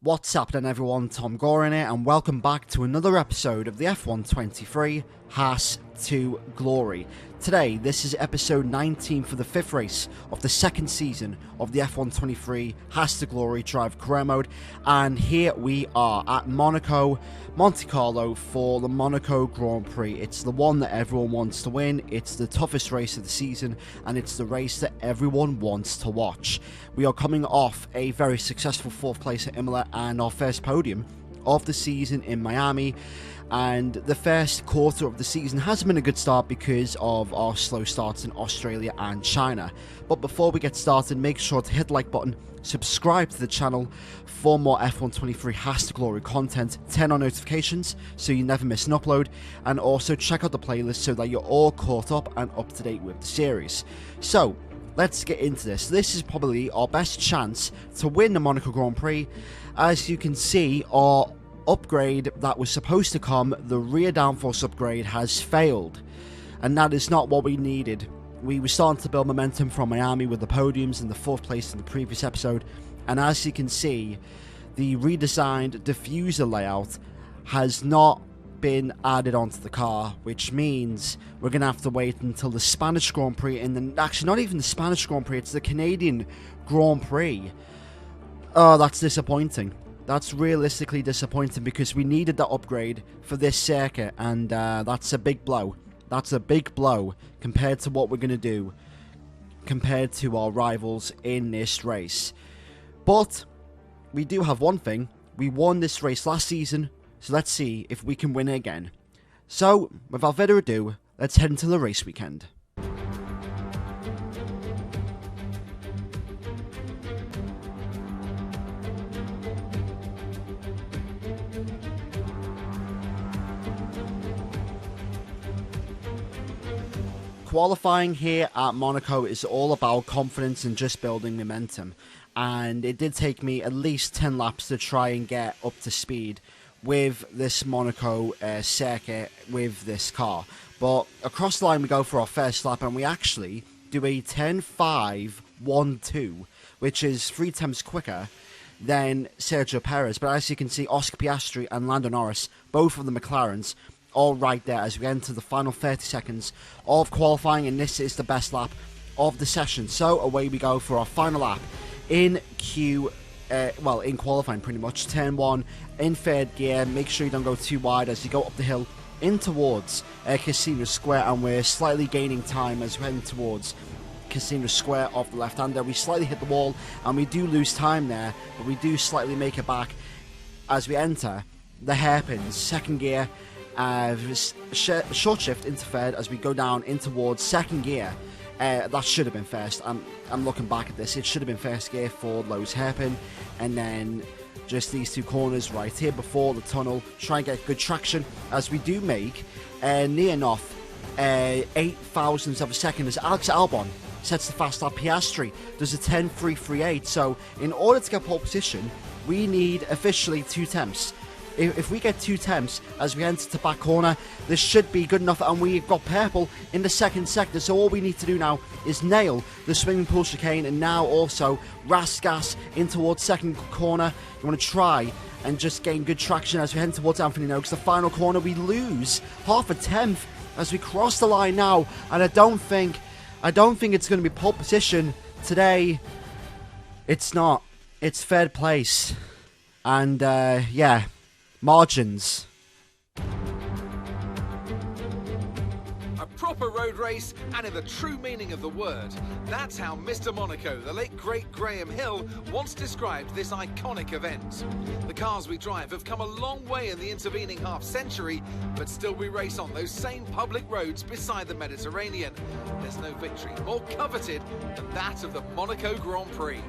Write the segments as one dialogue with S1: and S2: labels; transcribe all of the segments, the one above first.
S1: What's happening everyone, TomGorian here, and welcome back to another episode of the F123 Haas to Glory. Today, this is episode 19 for the 5th race of the second season of the F123 Haas to Glory Drive Career Mode, and here we are at Monaco, Monte Carlo for the Monaco Grand Prix. It's the one that everyone wants to win, it's the toughest race of the season, and it's the race that everyone wants to watch. We are coming off a very successful 4th place at Imola and our first podium of the season in Miami, and the first quarter of the season hasn't been a good start because of our slow starts in Australia and China. But before we get started, make sure to hit the like button, subscribe to the channel for more F123 Haas to Glory content, turn on notifications so you never miss an upload, and also check out the playlist so that you're all caught up and up to date with the series. So let's get into this. This is probably our best chance to win the Monaco Grand Prix. As you can see, our upgrade that was supposed to come, the rear downforce upgrade, has failed, and that is not what we needed. We were starting to build momentum from Miami with the podiums and the 4th place in the previous episode, and as you can see, the redesigned diffuser layout has not been added onto the car, which means we're going to have to wait until the Spanish Grand Prix, and actually not even the Spanish Grand Prix, it's the Canadian Grand Prix. Oh, that's disappointing. That's realistically disappointing because we needed that upgrade for this circuit, and that's a big blow. That's a big blow compared to what we're going to do, compared to our rivals in this race. But we do have one thing. We won this race last season, so let's see if we can win it again. So, without further ado, let's head into the race weekend. Qualifying here at Monaco is all about confidence and just building momentum, and it did take me at least 10 laps to try and get up to speed with this Monaco circuit with this car. But across the line we go for our first lap, and we actually do a 10.5.12, which is 3 times quicker than Sergio Perez. But as you can see, Oscar Piastri and Lando Norris, both of the McLarens, all right there as we enter the final 30 seconds of qualifying, and this is the best lap of the session. So away we go for our final lap in in qualifying pretty much. Turn 1 in 3rd gear. Make sure you don't go too wide as you go up the hill in towards Casino Square, and we're slightly gaining time as we're heading towards Casino Square off the left hander. We slightly hit the wall and we do lose time there, but we do slightly make it back as we enter the hairpins. 2nd gear, short shift into 3rd as we go down in towards 2nd gear. That should have been first. I'm looking back at this. It should have been 1st gear for Lowe's hairpin, and then just these 2 corners right here before the tunnel. Try and get good traction as we do make near enough 8 thousandths of a second as Alex Albon sets the fast lap. Piastri does a 10.338. So in order to get pole position, we need officially 2 temps. If we get 2 temps as we enter the back corner, this should be good enough, and we've got purple in the 2nd sector. So all we need to do now is nail the swimming pool chicane, and now also gas in towards 2nd corner. You want to try and just gain good traction as we head towards Anthony Noakes. The final corner, we lose half a tenth as we cross the line now, and I don't think it's going to be pole position today. It's not. It's 3rd place, and yeah. Margins.
S2: A proper road race, and in the true meaning of the word. That's how Mr. Monaco, the late great Graham Hill, once described this iconic event. The cars we drive have come a long way in the intervening half-century, but still we race on those same public roads beside the Mediterranean. There's no victory more coveted than that of the Monaco Grand Prix.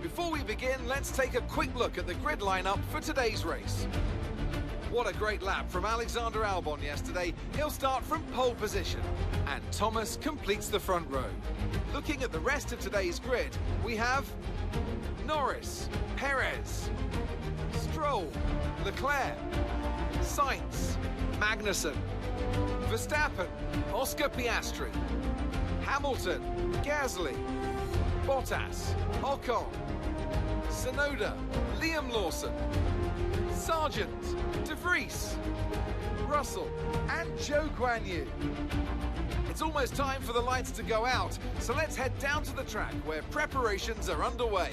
S2: Before we begin, let's take a quick look at the grid lineup for today's race. What a great lap from Alexander Albon yesterday. He'll start from pole position, and Thomas completes the front row. Looking at the rest of today's grid, we have Norris, Perez, Stroll, Leclerc, Sainz, Magnussen, Verstappen, Oscar Piastri, Hamilton, Gasly, Bottas, Ocon, Tsunoda, Liam Lawson, Sargent, De Vries, Russell, and Zhou Guanyu. It's almost time for the lights to go out, so let's head down to the track where preparations are underway.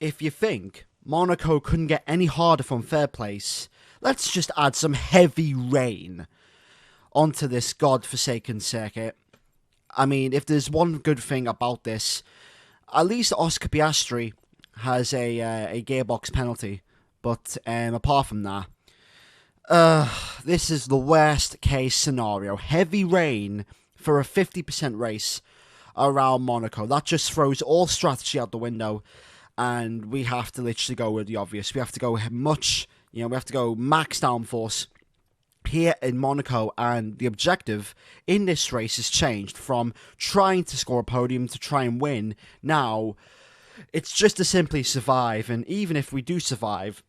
S1: If you think Monaco couldn't get any harder from third place, let's just add some heavy rain onto this godforsaken circuit. I mean, if there's one good thing about this, at least Oscar Piastri has a gearbox penalty. But apart from that, this is the worst case scenario. Heavy rain for a 50% race around Monaco. That just throws all strategy out the window. And we have to literally go with the obvious. We have to go we have to go max downforce here in Monaco. And the objective in this race has changed from trying to score a podium to try and win. Now, it's just to simply survive. And even if we do survive,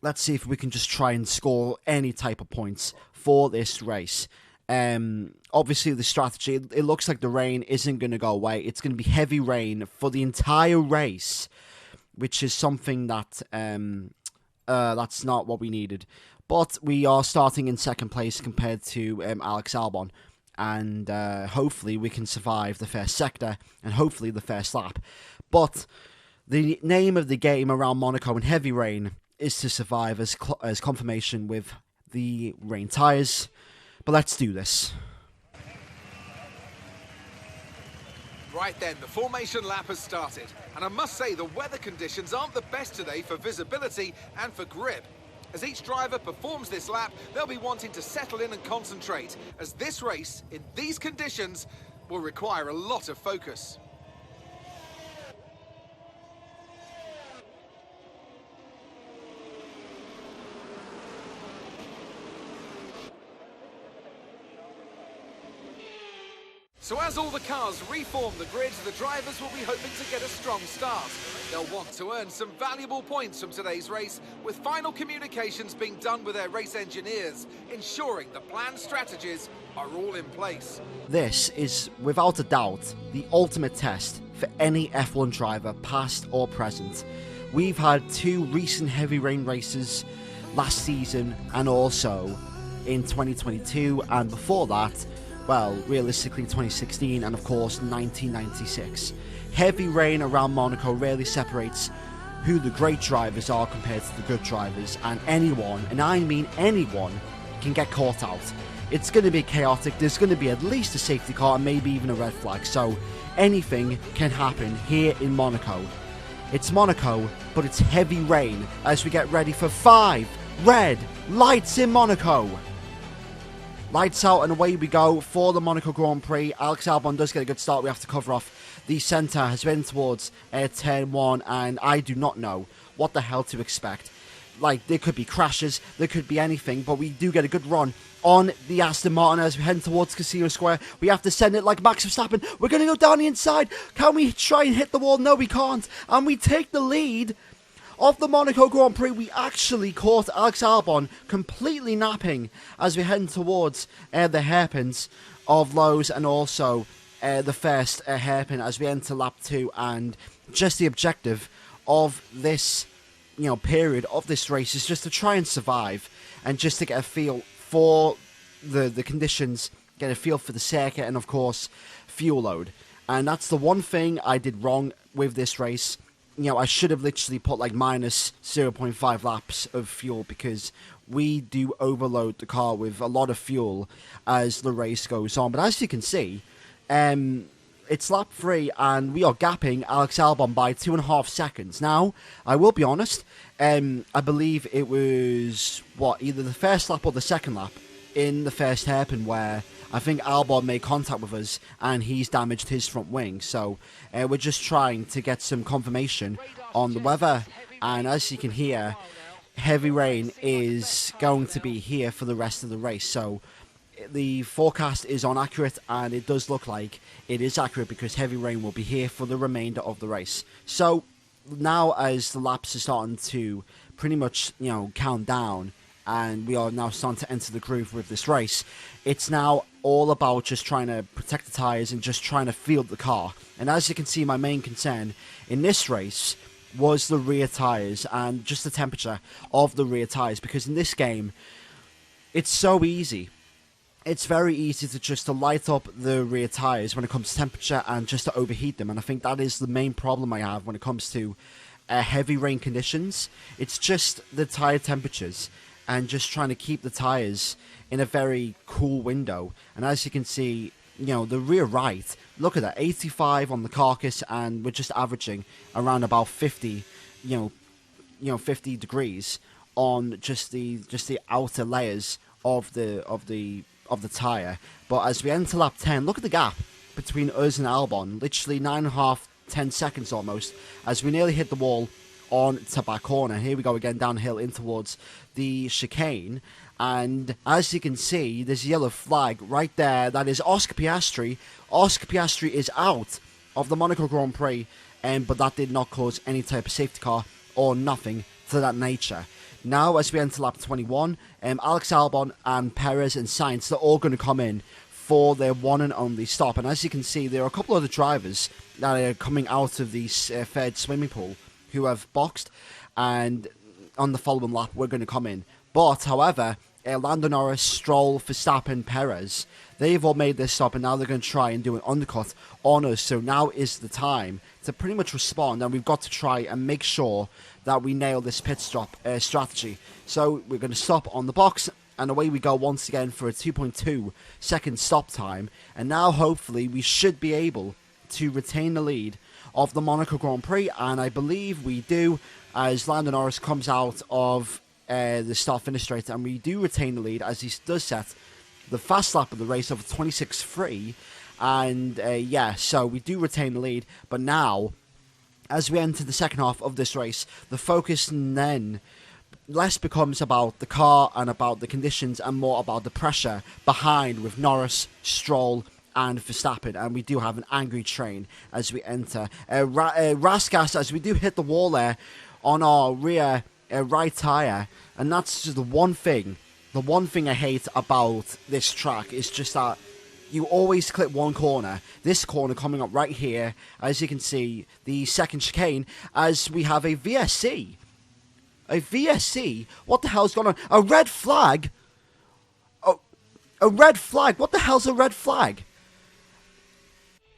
S1: let's see if we can just try and score any type of points for this race. Obviously, the strategy, it looks like the rain isn't going to go away. It's going to be heavy rain for the entire race, which is something that that's not what we needed. But we are starting in second place compared to Alex Albon. And hopefully we can survive the first sector and hopefully the first lap. But the name of the game around Monaco in heavy rain is to survive as confirmation with the rain tyres. But let's do this.
S2: Right then, the formation lap has started. And I must say, the weather conditions aren't the best today for visibility and for grip. As each driver performs this lap, they'll be wanting to settle in and concentrate, as this race, in these conditions, will require a lot of focus. So as all the cars reform the grid, the drivers will be hoping to get a strong start. They'll want to earn some valuable points from today's race, with final communications being done with their race engineers, ensuring the planned strategies are all in place.
S1: This is, without a doubt, the ultimate test for any F1 driver, past or present. We've had two recent heavy rain races last season and also in 2022, and before that, well, realistically 2016 and of course 1996. Heavy rain around Monaco really separates who the great drivers are compared to the good drivers, and anyone, and I mean anyone, can get caught out. It's going to be chaotic. There's going to be at least a safety car and maybe even a red flag, so anything can happen here in Monaco. It's Monaco, but it's heavy rain as we get ready for 5 red lights in Monaco. Lights out and away we go for the Monaco Grand Prix. Alex Albon does get a good start. We have to cover off. The centre has been towards turn 1, and I do not know what the hell to expect. Like, there could be crashes, there could be anything, but we do get a good run on the Aston Martin as we head towards Casino Square. We have to send it like Max Verstappen. We're going to go down the inside. Can we try and hit the wall? No, we can't. And we take the lead of the Monaco Grand Prix. We actually caught Alex Albon completely napping as we're heading towards the hairpins of Lowe's, and also the first hairpin as we enter lap 2. And just the objective of this period of this race is just to try and survive and just to get a feel for the conditions, get a feel for the circuit, and of course fuel load. And that's the one thing I did wrong with this race. I should have literally put like minus 0.5 laps of fuel, because we do overload the car with a lot of fuel as the race goes on. But as you can see, it's lap 3 and we are gapping Alex Albon by 2.5 seconds. Now, I will be honest, I believe it was, either the first lap or the second lap in the first hairpin where I think Albon made contact with us and he's damaged his front wing. So we're just trying to get some confirmation on the weather. And as you can hear, heavy rain is going to be here for the rest of the race. So the forecast is inaccurate, and it does look like it is accurate because heavy rain will be here for the remainder of the race. So now, as the laps are starting to pretty much, count down, and we are now starting to enter the groove with this race, it's now all about just trying to protect the tyres and just trying to field the car. And as you can see, my main concern in this race was the rear tyres and just the temperature of the rear tyres, because in this game, it's so easy. It's very easy to light up the rear tyres when it comes to temperature and just to overheat them. And I think that is the main problem I have when it comes to heavy rain conditions. It's just the tyre temperatures and just trying to keep the tyres in a very cool window. And as you can see, the rear right, look at that, 85 on the carcass, and we're just averaging around about 50, 50 degrees on just the outer layers of the tyre. But as we enter lap 10, look at the gap between us and Albon, literally 9.5, 10 seconds almost, as we nearly hit the wall on to back corner. Here we go again, downhill in towards the chicane, and as you can see, there's a yellow flag right there. That is Oscar Piastri. Oscar Piastri is out of the Monaco Grand Prix, but that did not cause any type of safety car or nothing to that nature. Now, as we enter lap 21, Alex Albon and Perez and Sainz, they're all going to come in for their one and only stop. And as you can see, there are a couple of other drivers that are coming out of the third swimming pool who have boxed, and on the following lap, we're going to come in. But, however, Lando Norris, Stroll, Verstappen, Perez, they've all made this stop, and now they're going to try and do an undercut on us. So now is the time to pretty much respond, and we've got to try and make sure that we nail this pit stop strategy. So we're going to stop on the box, and away we go once again for a 2.2 second stop time. And now hopefully we should be able to retain the lead of the Monaco Grand Prix, and I believe we do, as Lando Norris comes out of the start-finish straight, and we do retain the lead as he does set the fast lap of the race over 26.3, and so we do retain the lead. But now, as we enter the second half of this race, the focus then less becomes about the car and about the conditions and more about the pressure behind with Norris, Stroll and Verstappen. And we do have an angry train as we enter Raskas, as we do hit the wall there on our rear right tyre. And that's just the one thing I hate about this track, is just that you always clip one corner. This corner coming up right here, as you can see, the second chicane, as we have a VSC. A VSC? What the hell's going on? A red flag? Oh, a red flag? What the hell's a red flag?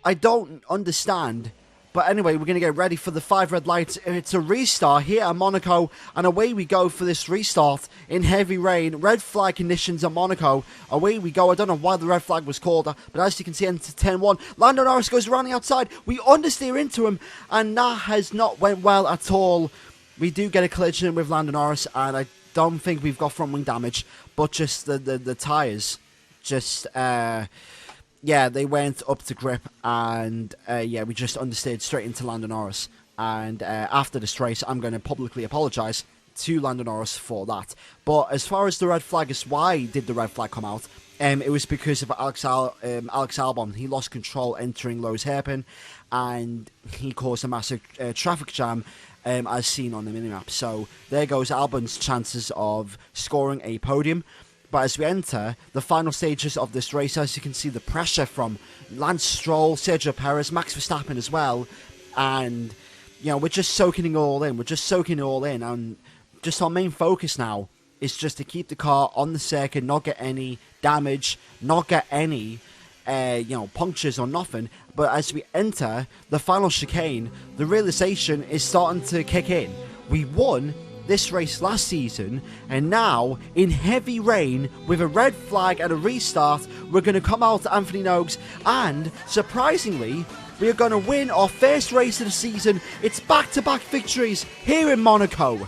S1: I don't understand. But anyway, we're going to get ready for the 5 red lights. It's a restart here at Monaco, and away we go for this restart in heavy rain. Red flag conditions at Monaco. Away we go. I don't know why the red flag was called, but as you can see, into 10-1. Lando Norris goes around the outside. We understeer into him, and that has not went well at all. We do get a collision with Lando Norris, and I don't think we've got front wing damage, but just the tyres just... they went up to grip, and we just understeered straight into Lando Norris. And after this race, I'm going to publicly apologise to Lando Norris for that. But as far as the red flag is, why did the red flag come out? It was because of Alex Albon. He lost control entering Lowe's hairpin, and he caused a massive traffic jam, as seen on the minimap. So there goes Albon's chances of scoring a podium. But as we enter the final stages of this race, as you can see, the pressure from Lance Stroll, Sergio Perez, Max Verstappen as well. And, we're just soaking it all in. And just our main focus now is just to keep the car on the circuit, not get any damage, not get any, punctures or nothing. But as we enter the final chicane, the realization is starting to kick in. We won this race last season, and now in heavy rain with a red flag and a restart, we're going to come out to Anthony Noakes, and surprisingly, we are going to win our first race of the season. It's back-to-back victories here in Monaco.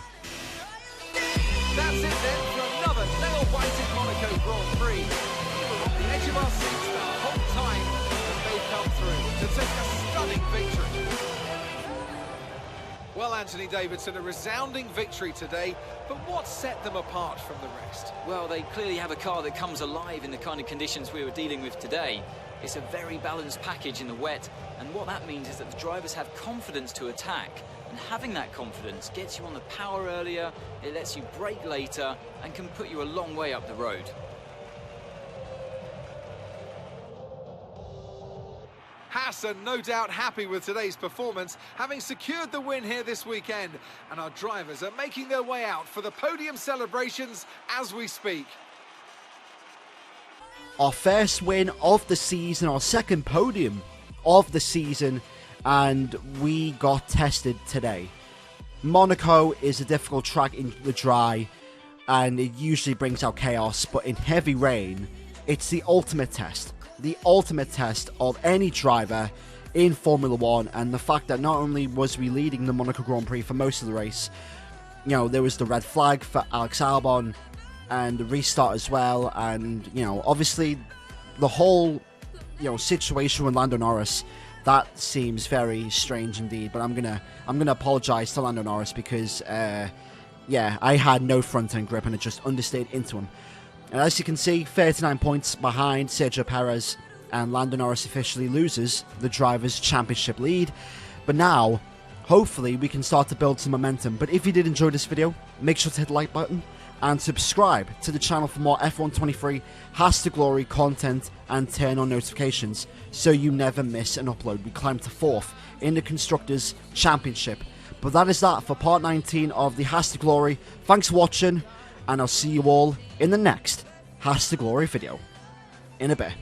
S2: That's it then for another nail-biting Monaco Grand Prix. We were on the edge of our seats the whole time as they've come through to take a stunning victory. Well, Anthony Davidson, a resounding victory today, but what set them apart from the rest?
S3: Well, they clearly have a car that comes alive in the kind of conditions we were dealing with today. It's a very balanced package in the wet, and what that means is that the drivers have confidence to attack. And having that confidence gets you on the power earlier, it lets you brake later, and can put you a long way up the road.
S2: Haas are no doubt happy with today's performance, having secured the win here this weekend, and our drivers are making their way out for the podium celebrations as we speak.
S1: Our first win of the season, our second podium of the season, and we got tested today. Monaco is a difficult track in the dry, and it usually brings out chaos, but in heavy rain, it's the ultimate test. The ultimate test of any driver in Formula 1, and the fact that not only was we leading the Monaco Grand Prix for most of the race, you know, there was the red flag for Alex Albon and the restart as well, and, you know, obviously the whole, you know, situation with Lando Norris, that seems very strange indeed. But I'm gonna apologize to Lando Norris because yeah, I had no front end grip and it just understayed into him. And as you can see, 39 points behind Sergio Perez, and Lando Norris officially loses the Drivers' Championship lead. But now, hopefully, we can start to build some momentum. But if you did enjoy this video, make sure to hit the like button and subscribe to the channel for more F123 Haas to Glory content, and turn on notifications so you never miss an upload. We climbed to 4th in the Constructors' Championship. But that is that for part 19 of the Haas to Glory. Thanks for watching, and I'll see you all in the next Haas to Glory video in a bit.